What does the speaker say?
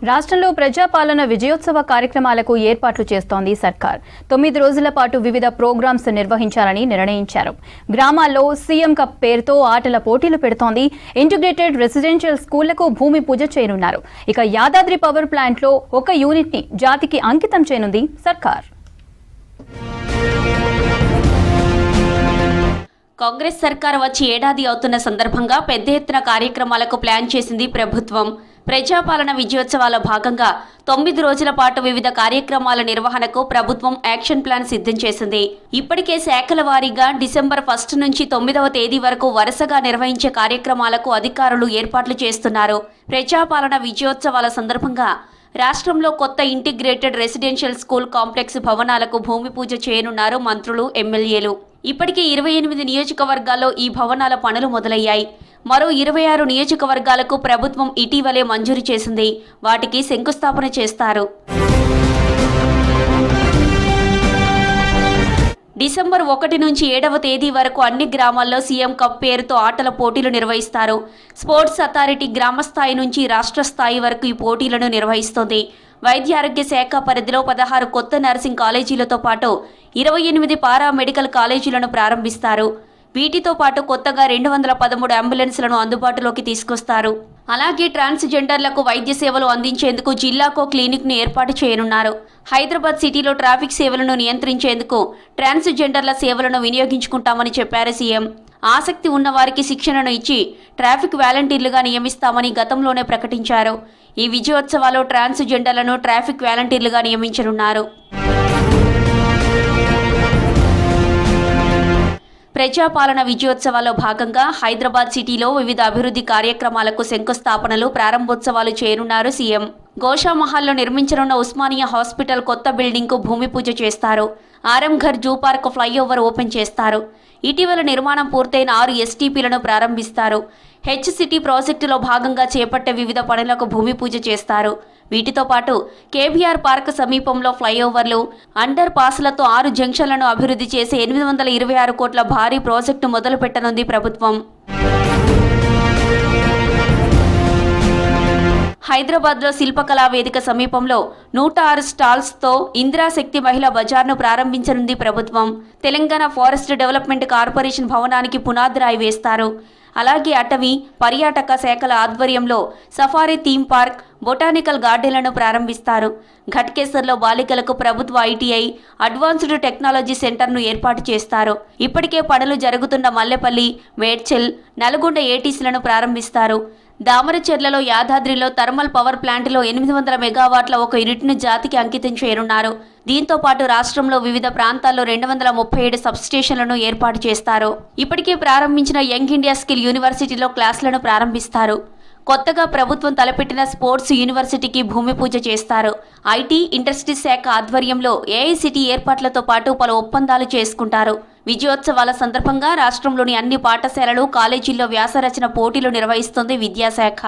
రాష్ట్రంలో ప్రజాపాలన విజయోత్సవ కార్యక్రమాలకు ఏర్పాట్లు చేస్తోంది సర్కార్. 9 రోజుల పాటు వివిధ ప్రోగ్రామ్స్ నిర్వహించాలని నిర్ణయించారు. గ్రామాల్లో సీఎం కప్ పేరుతో ఆటల పోటీలు పెడుతోంది. ఇంటిగ్రేటెడ్ రెసిడెన్షియల్ స్కూళ్లకు భూమి పూజ చేయనున్నారు. ఇక యాదాద్రి పవర్ ప్లాంట్లో ఒక యూనిట్ ని జాతికి అంకితం చేయనుంది సర్కార్. కాంగ్రెస్ సర్కార్ వచ్చి ఏడాది అవుతున్న సందర్భంగా పెద్ద ఎత్తున కార్యక్రమాలకు ప్లాన్ చేసింది ప్రభుత్వం. ప్రజాపాలన విజయోత్సవాల భాగంగా 9 రోజుల పాటు వివిధ కార్యక్రమాల నిర్వహణకు ప్రభుత్వం యాక్షన్ ప్లాన్ సిద్ధం చేసింది. ఇప్పటికే శాఖల వారీగా డిసెంబర్ 1 నుంచి 9వ తేదీ వరకు వరుసగా నిర్వహించే కార్యక్రమాలకు అధికారులు ఏర్పాట్లు చేస్తున్నారు. ప్రజాపాలన విజయోత్సవాల సందర్భంగా రాష్ట్రంలో కొత్త ఇంటిగ్రేటెడ్ రెసిడెన్షియల్ స్కూల్ కాంప్లెక్స్ భవనాలకు భూమి పూజ చేయనున్నారు మంత్రులు, ఎమ్మెల్యేలు. ఇప్పటికే 28 నియోజకవర్గాల్లో ఈ భవనాల పనులు మొదలయ్యాయి. మరో 26 నియోజకవర్గాలకు ప్రభుత్వం ఇటీవలే మంజూరు చేసింది. వాటికి శంకుస్థాపన చేస్తారు. డిసెంబర్ 1 నుంచి 7వ తేదీ వరకు అన్ని గ్రామాల్లో సీఎం కప్ పేరుతో ఆటల పోటీలు నిర్వహిస్తారు. స్పోర్ట్స్ అథారిటీ గ్రామ స్థాయి నుంచి రాష్ట్ర స్థాయి వరకు ఈ పోటీలను నిర్వహిస్తోంది. వైద్య ఆరోగ్య శాఖ పరిధిలో 16 కొత్త నర్సింగ్ కాలేజీలతో పాటు 28 పారా మెడికల్ కాలేజీలను ప్రారంభిస్తారు. వీటితో పాటు కొత్తగా 213 అంబులెన్స్లను అందుబాటులోకి తీసుకొస్తారు. అలాగే ట్రాన్స్జెండర్లకు వైద్య సేవలు అందించేందుకు జిల్లాకో క్లినిక్ను ఏర్పాటు చేయనున్నారు. హైదరాబాద్ సిటీలో ట్రాఫిక్ సేవలను నియంత్రించేందుకు ట్రాన్స్జెండర్ల సేవలను వినియోగించుకుంటామని చెప్పారు సీఎం. ఆసక్తి ఉన్న వారికి శిక్షణను ఇచ్చి ట్రాఫిక్ వాలంటీర్లుగా నియమిస్తామని గతంలోనే ప్రకటించారు. ఈ విజయోత్సవాల్లో ట్రాన్స్జెండర్లను ట్రాఫిక్ వాలంటీర్లుగా నియమించనున్నారు. ప్రజాపాలన విజయోత్సవాల్లో భాగంగా హైదరాబాద్ సిటీలో వివిధ అభివృద్ధి కార్యక్రమాలకు శంకుస్థాపనలు, ప్రారంభోత్సవాలు చేయనున్నారు సీఎం. గోషామహల్లో నిర్మించనున్న ఉస్మానియా హాస్పిటల్ కొత్త బిల్డింగ్కు భూమి పూజ చేస్తారు. Aramghar zoo park flyover open చేస్తారు. ఇటీవల నిర్మాణం పూర్తయిన 6 ఎస్టీపీలను ప్రారంభిస్తారు. హెచ్సిటీ ప్రాజెక్టులో భాగంగా చేపట్టే వివిధ పనులకు భూమి పూజ చేస్తారు. వీటితో పాటు కేబీఆర్ పార్క్ సమీపంలో ఫ్లైఓవర్లు, అండర్ పాస్లతో 6 జంక్షన్లను అభివృద్ధి చేసే 826 కోట్ల భారీ ప్రాజెక్టు మొదలు పెట్టనుంది ప్రభుత్వం. హైదరాబాద్లో శిల్పకళా వేదిక సమీపంలో 106 స్టాల్స్తో ఇందిరాశక్తి మహిళా బజార్ను ప్రారంభించనుంది ప్రభుత్వం. తెలంగాణ ఫారెస్ట్ డెవలప్మెంట్ కార్పొరేషన్ భవనానికి పునాదిరాయి వేస్తారు. అలాగే అటవీ, పర్యాటక శాఖల ఆధ్వర్యంలో సఫారీ థీమ్ పార్క్, బొటానికల్ గార్డెన్లను ప్రారంభిస్తారు. ఘట్కేసర్లో బాలికలకు ప్రభుత్వ ఐటీఐ, అడ్వాన్స్డ్ టెక్నాలజీ సెంటర్ను ఏర్పాటు చేస్తారు. ఇప్పటికే పనులు జరుగుతున్న మల్లెపల్లి, మేడ్చల్, నల్గొండ ఏటీసీలను ప్రారంభిస్తారు. దామరచెర్లలో యాదాద్రిలో థర్మల్ పవర్ ప్లాంట్లో 800 మెగావాట్ల ఒక యూనిట్ను జాతికి అంకితం చేయనున్నారు. దీంతో పాటు రాష్ట్రంలో వివిధ ప్రాంతాల్లో 237 సబ్స్టేషన్లను ఏర్పాటు చేస్తారు. ఇప్పటికే ప్రారంభించిన యంగ్ ఇండియా స్కిల్ యూనివర్సిటీలో క్లాసులను ప్రారంభిస్తారు. కొత్తగా ప్రభుత్వం తలపెట్టిన స్పోర్ట్స్ యూనివర్సిటీకి భూమి పూజ చేస్తారు. ఐటీ, ఇండస్ట్రీ శాఖ ఆధ్వర్యంలో ఏఐసిటీ ఏర్పాట్లతో పాటు పలు ఒప్పందాలు చేసుకుంటారు. విజయోత్సవాల సందర్భంగా రాష్ట్రంలోని అన్ని పాఠశాలలు, కాలేజీల్లో వ్యాసరచన పోటీలు నిర్వహిస్తోంది విద్యాశాఖ.